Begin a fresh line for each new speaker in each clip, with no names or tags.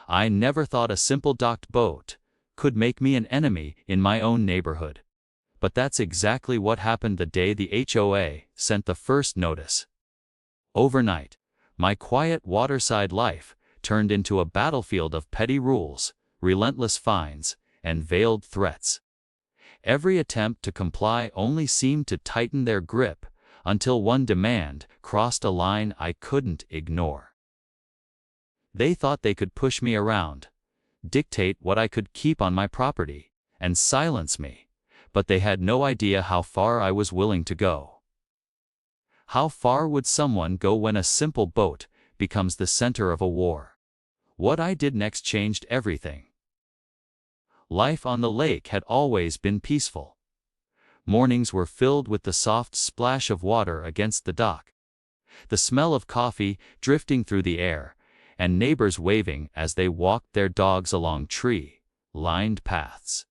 I never thought a simple docked boat could make me an enemy in my own neighborhood. But that's exactly what happened the day the HOA sent the first notice. Overnight, my quiet waterside life turned into a battlefield of petty rules, relentless fines, and veiled threats. Every attempt to comply only seemed to tighten their grip, until one demand crossed a line I couldn't ignore. They thought they could push me around, dictate what I could keep on my property, and silence me, but they had no idea how far I was willing to go. How far would someone go when a simple boat becomes the center of a war? What I did next changed everything. Life on the lake had always been peaceful. Mornings were filled with the soft splash of water against the dock, the smell of coffee drifting through the air, and neighbors waving as they walked their dogs along tree-lined paths.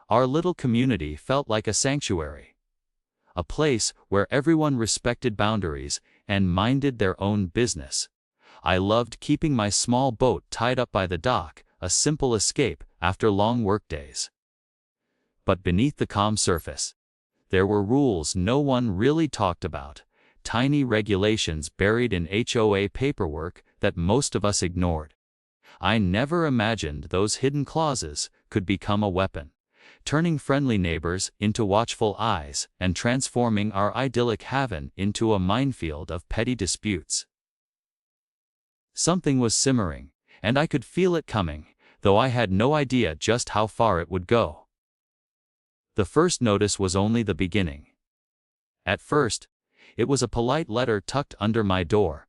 Our little community felt like a sanctuary, a place where everyone respected boundaries and minded their own business. I loved keeping my small boat tied up by the dock, a simple escape after long workdays. But beneath the calm surface, there were rules no one really talked about, tiny regulations buried in HOA paperwork that most of us ignored. I never imagined those hidden clauses could become a weapon, turning friendly neighbors into watchful eyes and transforming our idyllic haven into a minefield of petty disputes. Something was simmering, and I could feel it coming, though I had no idea just how far it would go. The first notice was only the beginning. At first, it was a polite letter tucked under my door,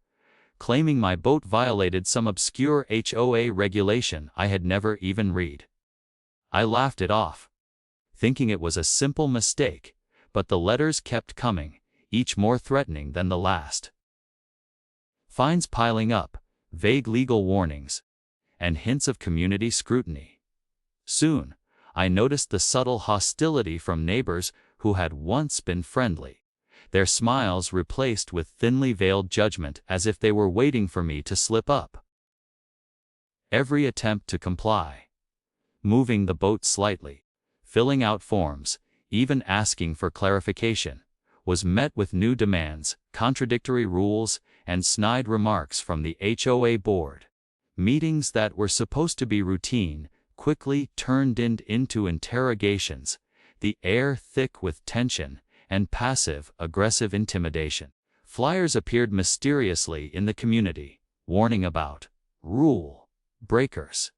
claiming my boat violated some obscure HOA regulation I had never even read. I laughed it off, thinking it was a simple mistake, but the letters kept coming, each more threatening than the last. Fines piling up, vague legal warnings, and hints of community scrutiny. Soon, I noticed the subtle hostility from neighbors who had once been friendly, their smiles replaced with thinly veiled judgment as if they were waiting for me to slip up. Every attempt to comply, moving the boat slightly, filling out forms, even asking for clarification, was met with new demands, contradictory rules, and snide remarks from the HOA board. Meetings that were supposed to be routine quickly turned into interrogations, the air thick with tension and passive-aggressive intimidation. Flyers appeared mysteriously in the community, warning about rule breakers.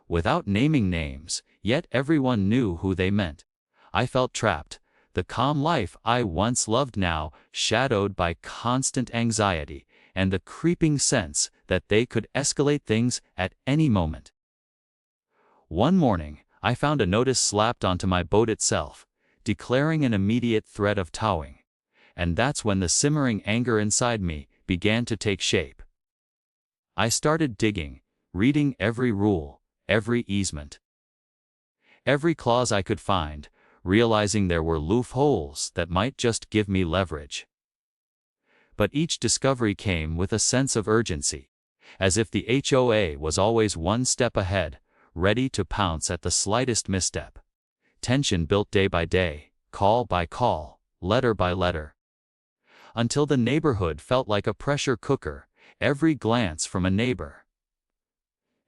Without naming names, yet everyone knew who they meant. I felt trapped, the calm life I once loved now shadowed by constant anxiety and the creeping sense that they could escalate things at any moment. One morning, I found a notice slapped onto my boat itself, declaring an immediate threat of towing, and that's when the simmering anger inside me began to take shape. I started digging, reading every rule, every easement, every clause I could find, realizing there were loopholes that might just give me leverage. But each discovery came with a sense of urgency, as if the HOA was always one step ahead, ready to pounce at the slightest misstep. Tension built day by day, call by call, letter by letter, until the neighborhood felt like a pressure cooker. Every glance from a neighbor,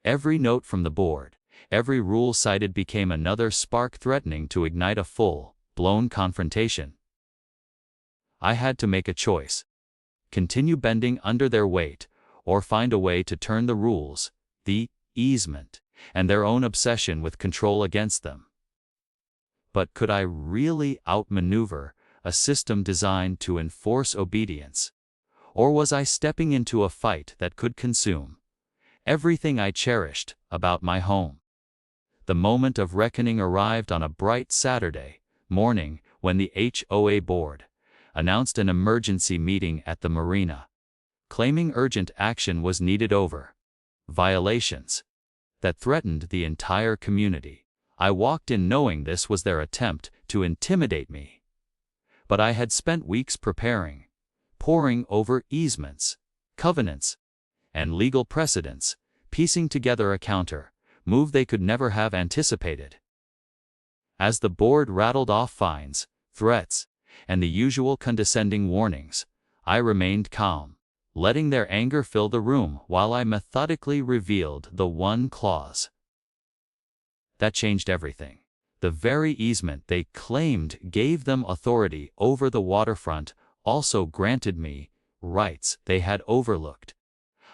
every note from the board, every rule cited became another spark threatening to ignite a full-blown confrontation. I had to make a choice: continue bending under their weight, or find a way to turn the rules, the easement, and their own obsession with control against them. But could I really outmaneuver a system designed to enforce obedience? Or was I stepping into a fight that could consume everything I cherished about my home? The moment of reckoning arrived on a bright Saturday morning when the HOA board announced an emergency meeting at the marina, claiming urgent action was needed over violations that threatened the entire community. I walked in knowing this was their attempt to intimidate me. But I had spent weeks preparing, poring over easements, covenants, and legal precedents, piecing together a counter move they could never have anticipated. As the board rattled off fines, threats, and the usual condescending warnings, I remained calm, letting their anger fill the room while I methodically revealed the one clause that changed everything. The very easement they claimed gave them authority over the waterfront also granted me rights they had overlooked.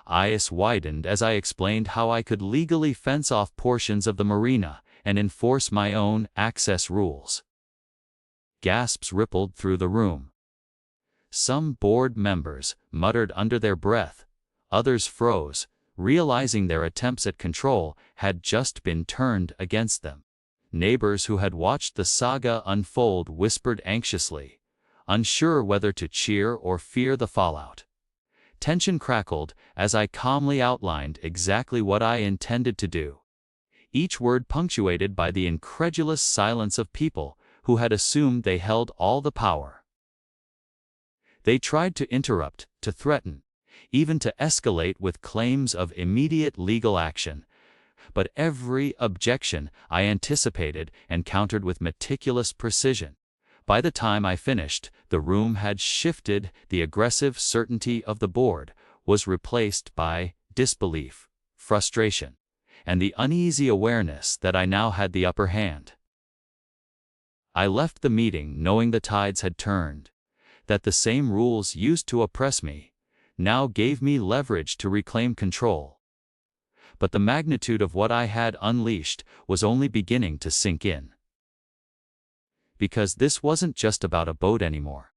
Eyes widened as I explained how I could legally fence off portions of the marina and enforce my own access rules. Gasps rippled through the room. Some board members muttered under their breath, others froze, realizing their attempts at control had just been turned against them. Neighbors who had watched the saga unfold whispered anxiously, unsure whether to cheer or fear the fallout. Tension crackled as I calmly outlined exactly what I intended to do, each word punctuated by the incredulous silence of people who had assumed they held all the power. They tried to interrupt, to threaten, even to escalate with claims of immediate legal action, but every objection I anticipated and countered with meticulous precision. By the time I finished, the room had shifted. The aggressive certainty of the board was replaced by disbelief, frustration, and the uneasy awareness that I now had the upper hand. I left the meeting knowing the tides had turned, that the same rules used to oppress me now gave me leverage to reclaim control. But the magnitude of what I had unleashed was only beginning to sink in. Because this wasn't just about a boat anymore.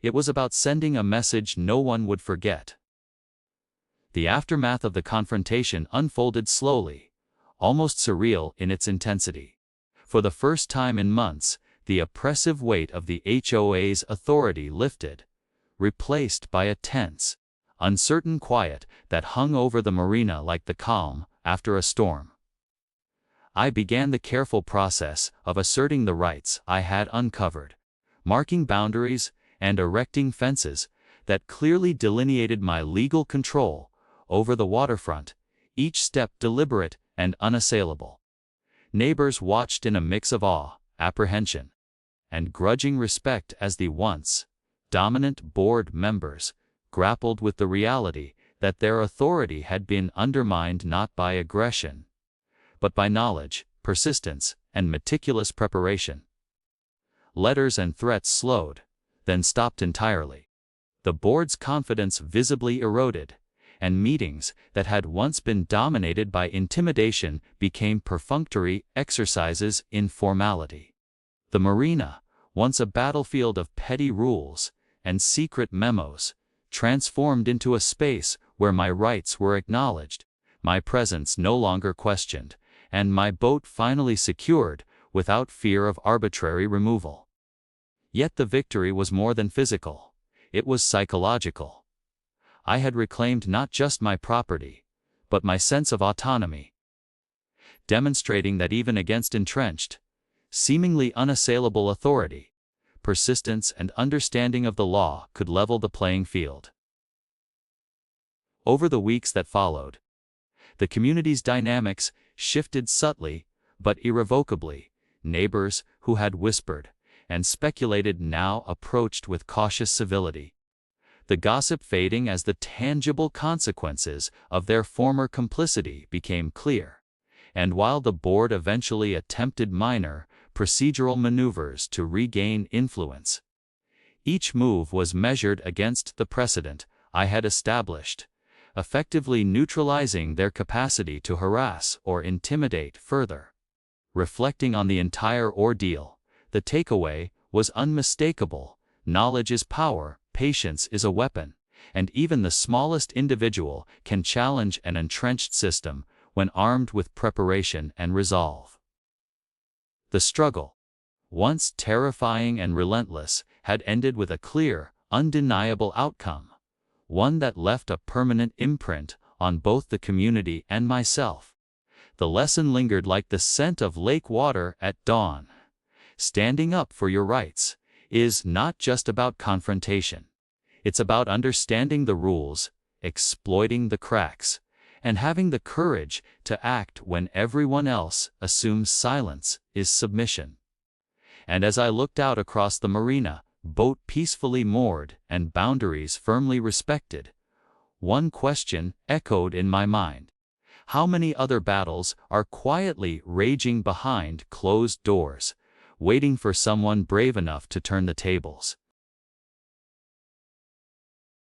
It was about sending a message no one would forget. The aftermath of the confrontation unfolded slowly, almost surreal in its intensity. For the first time in months, the oppressive weight of the HOA's authority lifted, replaced by a tense, uncertain quiet that hung over the marina like the calm after a storm. I began the careful process of asserting the rights I had uncovered, marking boundaries and erecting fences that clearly delineated my legal control over the waterfront, each step deliberate and unassailable. Neighbors watched in a mix of awe, apprehension, and grudging respect as the once dominant board members grappled with the reality that their authority had been undermined not by aggression, but by knowledge, persistence, and meticulous preparation. Letters and threats slowed, then stopped entirely. The board's confidence visibly eroded, and meetings that had once been dominated by intimidation became perfunctory exercises in formality. The marina, once a battlefield of petty rules and secret memos, transformed into a space where my rights were acknowledged, my presence no longer questioned, and my boat finally secured without fear of arbitrary removal. Yet the victory was more than physical, it was psychological. I had reclaimed not just my property, but my sense of autonomy, demonstrating that even against entrenched, seemingly unassailable authority, persistence and understanding of the law could level the playing field. Over the weeks that followed, the community's dynamics shifted subtly but irrevocably. Neighbors who had whispered and speculated now approached with cautious civility, the gossip fading as the tangible consequences of their former complicity became clear. And while the board eventually attempted minor, procedural maneuvers to regain influence, each move was measured against the precedent I had established, effectively neutralizing their capacity to harass or intimidate further. Reflecting on the entire ordeal, the takeaway was unmistakable: knowledge is power, patience is a weapon, and even the smallest individual can challenge an entrenched system when armed with preparation and resolve. The struggle, once terrifying and relentless, had ended with a clear, undeniable outcome, one that left a permanent imprint on both the community and myself. The lesson lingered like the scent of lake water at dawn. Standing up for your rights is not just about confrontation. It's about understanding the rules, exploiting the cracks, and having the courage to act when everyone else assumes silence is submission. And as I looked out across the marina, boat peacefully moored and boundaries firmly respected, one question echoed in my mind. How many other battles are quietly raging behind closed doors, waiting for someone brave enough to turn the tables?